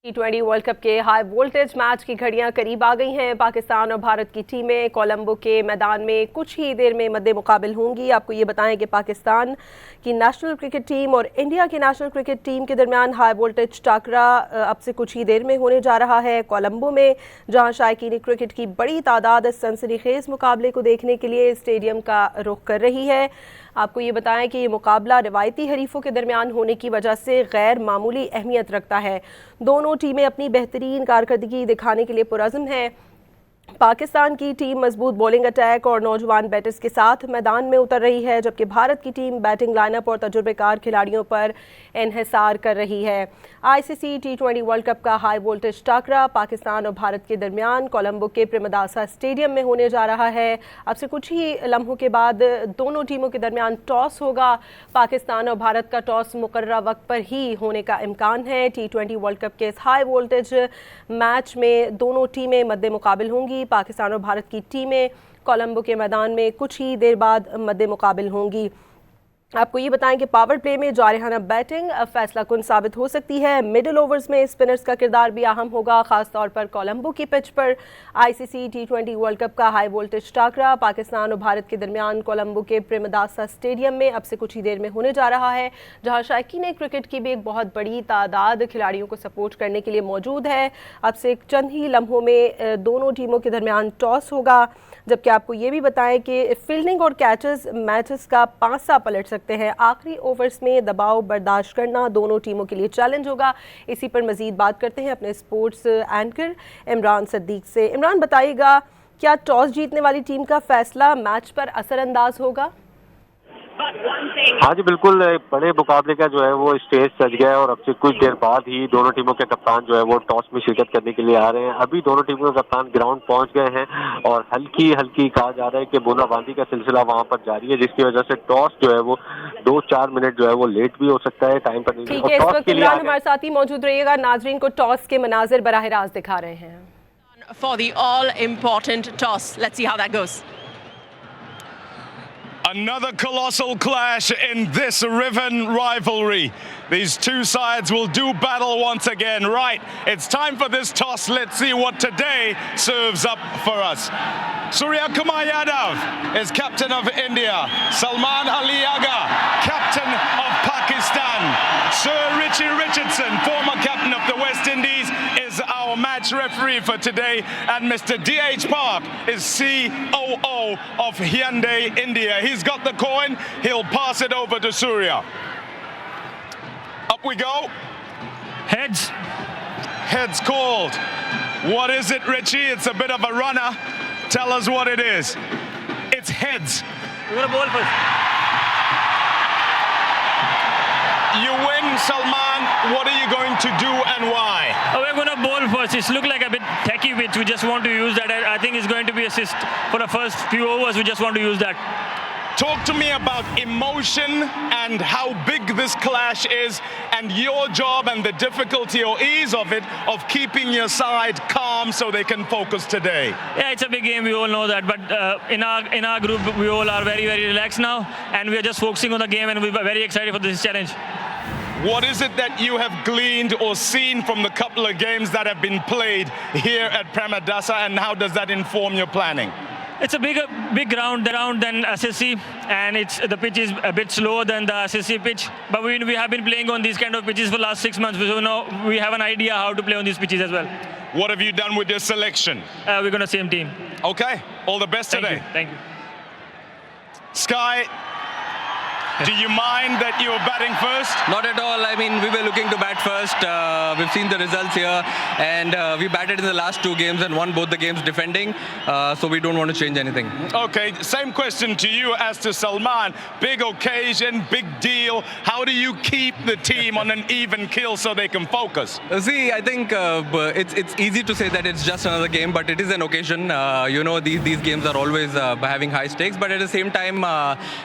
T20 world cup के high voltage match की घड़ियां करीब आ गई हैं। पाकिस्तान और भारत की टीमें कोलंबो के मैदान में कुछ ही देर में मद्दे मुकाबिल होंगी। आपको ये बताएं कि पाकिस्तान की नेशनल क्रिकेट टीम और इंडिया की नेशनल क्रिकेट टीम के दरमियान हाई वोल्टेज टाकरा अब से कुछ ही देर में होने जा रहा है कोलंबो में, जहां शायकीन क्रिकेट की बड़ी तादाद इस सनसनीखेज मुकाबले को देखने के लिए स्टेडियम का रुख कर रही है। आपको ये बताएं कि ये मुकाबला रिवायती हरीफों के दरमियान होने की वजह से गैर मामूली अहमियत रखता है। दोनों टीमें अपनी बेहतरीन कारकर्दगी दिखाने के लिए पुरज़्म हैं। पाकिस्तान की टीम मजबूत बॉलिंग अटैक और नौजवान बैटर्स के साथ मैदान में उतर रही है, जबकि भारत की टीम बैटिंग लाइनअप और तजुर्बेकार खिलाड़ियों पर इन्हिसार कर रही है। ICC T20 वर्ल्ड कप का हाई वोल्टेज टाकरा पाकिस्तान और भारत के दरमियान कोलंबो के प्रेमदासा स्टेडियम में होने जा रहा है। अब से कुछ ही लम्हों के बाद दोनों टीमों के दरमियान टॉस होगा। पाकिस्तान और भारत का टॉस मुकर्ररा वक्त पर ही होने का इम्कान है। T20 वर्ल्ड कप के इस हाई वोल्टेज मैच में दोनों टीमें मद्दे मुकाबिल होंगी। पाकिस्तान और भारत की टीमें कोलंबो के मैदान में कुछ ही देर बाद मद्दे मुकाबिल होंगी। आपको ये बताएं कि पावर प्ले में जारहाना बैटिंग फैसला कुन साबित हो सकती है। मिडिल ओवर्स में स्पिनर्स का किरदार भी अहम होगा, खासतौर पर कोलंबो की पिच पर। ICC T20 वर्ल्ड कप का हाई वोल्टेज टाकरा पाकिस्तान और भारत के दरमियान कोलंबो के प्रेमदासा स्टेडियम में अब से कुछ ही देर में होने जा रहा है, जहां शायकीन क्रिकेट की भी एक बहुत बड़ी तादाद खिलाड़ियों को सपोर्ट करने के लिए मौजूद है। अब से चंद ही लम्हों में दोनों टीमों के दरमियान टॉस होगा, जबकि आपको ये भी बताएं कि फील्डिंग और कैचेस मैचेस का पांसा पलट सकते हैं। आखिरी ओवर्स में दबाव बर्दाश्त करना दोनों टीमों के लिए चैलेंज होगा। इसी पर मजीद बात करते हैं अपने स्पोर्ट्स एंकर इमरान सद्दीक से। इमरान, बताइएगा, क्या टॉस जीतने वाली टीम का फैसला मैच पर असरअंदाज होगा? हाँ जी बिल्कुल, बड़े मुकाबले का जो है वो स्टेज सज गया है और अब से कुछ देर बाद ही दोनों टीमों के कप्तान जो है वो टॉस में शिरकत करने के लिए आ रहे हैं। अभी दोनों टीमों के कप्तान ग्राउंड पहुंच गए हैं और हल्की हल्की कहा जा रहा है कि बूंदाबांदी का सिलसिला वहां पर जारी है, जिसकी वजह से टॉस जो है वो 2-4 मिनट जो है वो लेट भी हो सकता है, टाइम पर नहीं। ठीक है, इस वक्त इमरान हमारे साथ ही मौजूद रहिएगा। नाजरीन को टॉस के मनाजिर बराह रास्त दिखा रहे हैं। For the all-important toss. Let's see how that goes. Another colossal clash in this riven rivalry. These two sides will do battle once again. Right, it's time for this toss. Let's see what today serves up for us. Surya Kumar Yadav is captain of India. Salman Ali Aga, captain of Pakistan. Sir Richie Richardson, former captain of the West Indies, is our match referee for today. And Mr. D.H. Park is COO of Hyundai India. He's got the coin. He'll pass it over to Surya. Up we go. Heads. Heads called. What is it, Richie? It's a bit of a runner. Tell us what it is. It's heads. You're gonna bowl first. You win, Salman. What are you going to do and why? We're going to bowl first. It's look like a bit techie pitch. We just want to use that. I think it's going to be assist for the first few overs. We just want to use that. Talk to me about emotion and how big this clash is and your job and the difficulty or ease of it of keeping your side calm so they can focus today. Yeah, it's a big game. We all know that. But in our group, we all are very, very relaxed now. And we are just focusing on the game and we're very excited for this challenge. What is it that you have gleaned or seen from the couple of games that have been played here at Pramadasa, and how does that inform your planning? It's a big ground than SSC, and the pitch is a bit slower than the SSC pitch. But we have been playing on these kind of pitches for the last 6 months, so we have an idea how to play on these pitches as well. What have you done with your selection? We're going to same team. Okay, all the best today. Thank you. Sky, do you mind that you were batting first? Not at all. I mean, we were looking to bat first. We've seen the results here, and we batted in the last 2 games and won both the games defending. So we don't want to change anything. Okay, same question to you as to Salman. Big occasion, big deal. How do you keep the team on an even keel so they can focus? See, I think it's easy to say that it's just another game, but it is an occasion. These games are always having high stakes, but at the same time,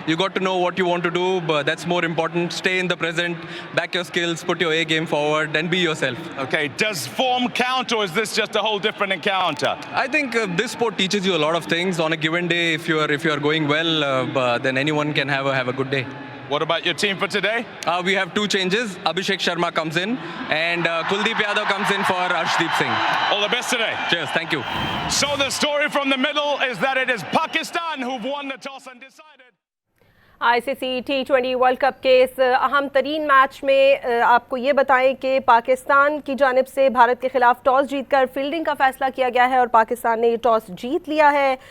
you got to know what you want to do. But that's more important. Stay in the present, back your skills, put your A game forward, and be yourself. Okay, does form count, or is this just a whole different encounter? I think this sport teaches you a lot of things. On a given day, if you are going well, then anyone can have a good day. What about your team for today? We have two changes. Abhishek Sharma comes in and Kuldeep Yadav comes in for Arshdeep Singh. All the best today. Cheers, thank you. So the story from the middle is that it is Pakistan who've won the toss and decided. ICC T20 world cup के इस अहम तरीन match में आपको ये बताएं कि पाकिस्तान की जानिब से भारत के खिलाफ टॉस जीतकर फील्डिंग का फैसला किया गया है और पाकिस्तान ने ये टॉस जीत लिया है।